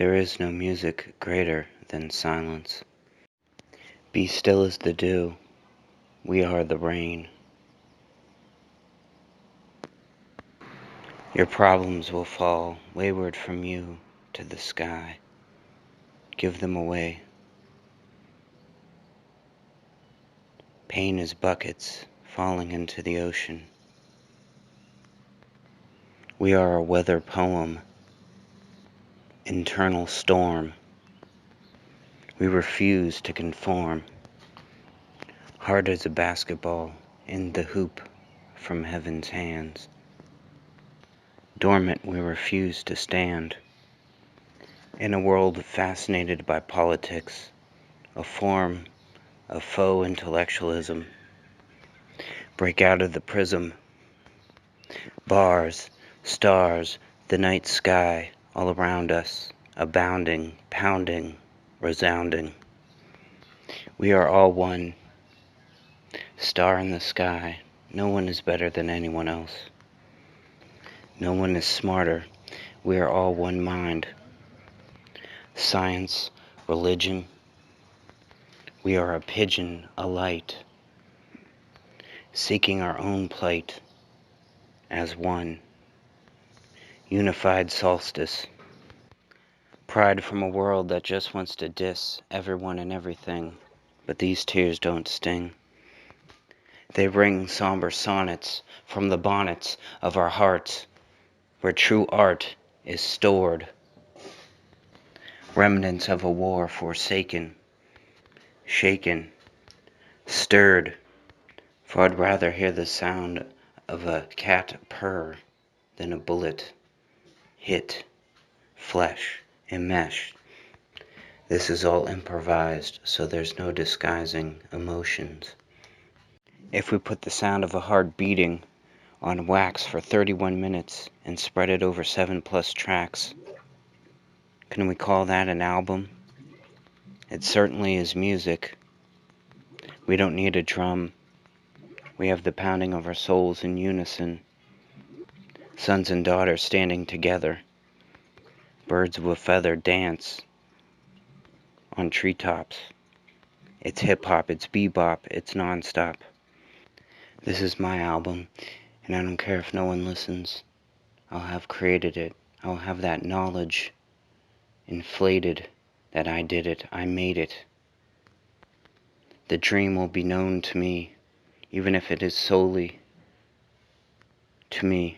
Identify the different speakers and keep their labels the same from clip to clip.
Speaker 1: There is no music greater than silence. Be still as the dew, we are the rain. Your problems will fall wayward from you to the sky. Give them away. Pain is buckets falling into the ocean. We are a weather poem, internal storm. We refuse to conform. Hard as a basketball in the hoop from heaven's hands. Dormant we refuse to stand. In a world fascinated by politics, a form of faux intellectualism, break out of the prism. Bars, stars, the night sky all around us, abounding, pounding, resounding. We are all one. Star in the sky, no one is better than anyone else. No one is smarter. We are all one mind. Science, religion. We are a pigeon alight, seeking our own plight as one. Unified solstice. Pride from a world that just wants to diss everyone and everything, but these tears don't sting. They ring somber sonnets from the bonnets of our hearts, where true art is stored. Remnants of a war forsaken, shaken, stirred, for I'd rather hear the sound of a cat purr than a bullet hit flesh enmeshed. This is all improvised, so there's no disguising emotions. If we put the sound of a heart beating on wax for 31 minutes and spread it over 7+ tracks, can we call that an album? It certainly is music. We don't need a drum. We have the pounding of our souls in unison. Sons and daughters standing together. Birds of a feather dance on treetops. It's hip-hop, it's bebop, it's non-stop. This is my album, and I don't care if no one listens. I'll have created it. I'll have that knowledge inflated that I did it, I made it. The dream will be known to me, even if it is solely to me,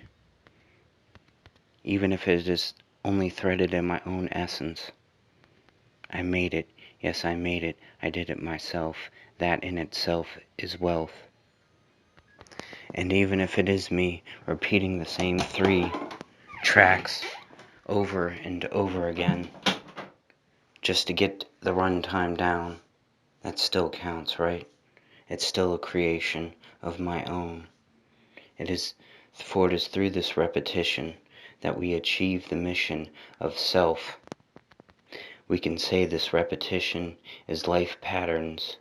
Speaker 1: even if it is only threaded in my own essence. I made it. Yes, I made it. I did it myself. That in itself is wealth. And even if it is me repeating the same 3 tracks over and over again, just to get the runtime down, that still counts, right? It's still a creation of my own. For it is through this repetition that we achieve the mission of self. We can say this repetition is life patterns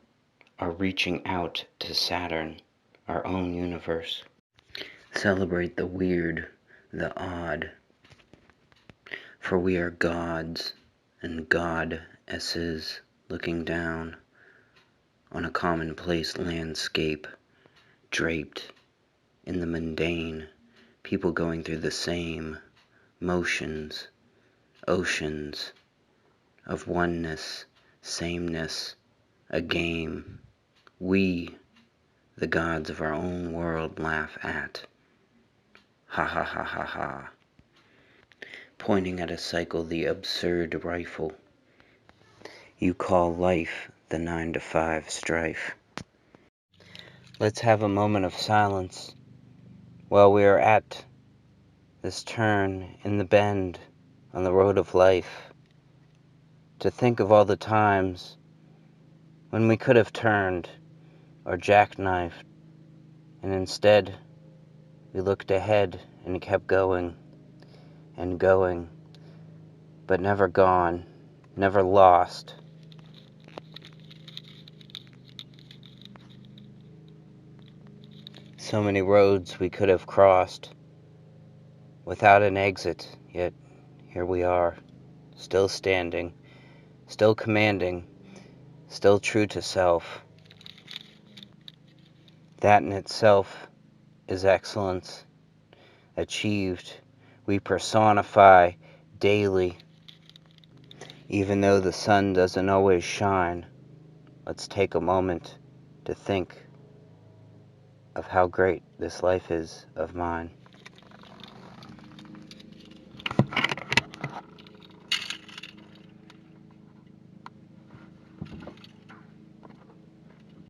Speaker 1: are reaching out to Saturn, our own universe. Celebrate the weird, the odd, for we are gods and goddesses looking down on a commonplace landscape, draped in the mundane, people going through the same motions, oceans of oneness, sameness, a game we, the gods of our own world, laugh at. Ha ha ha ha ha. Pointing at a cycle, the absurd rifle. You call life the 9-to-5 strife. Let's have a moment of silence while we are at this turn in the bend on the road of life, to think of all the times when we could have turned or jackknifed, and instead we looked ahead and kept going and going, but never gone, never lost. So many roads we could have crossed without an exit, yet here we are, still standing, still commanding, still true to self. That in itself is excellence, achieved. We personify daily, even though the sun doesn't always shine. Let's take a moment to think of how great this life is of mine.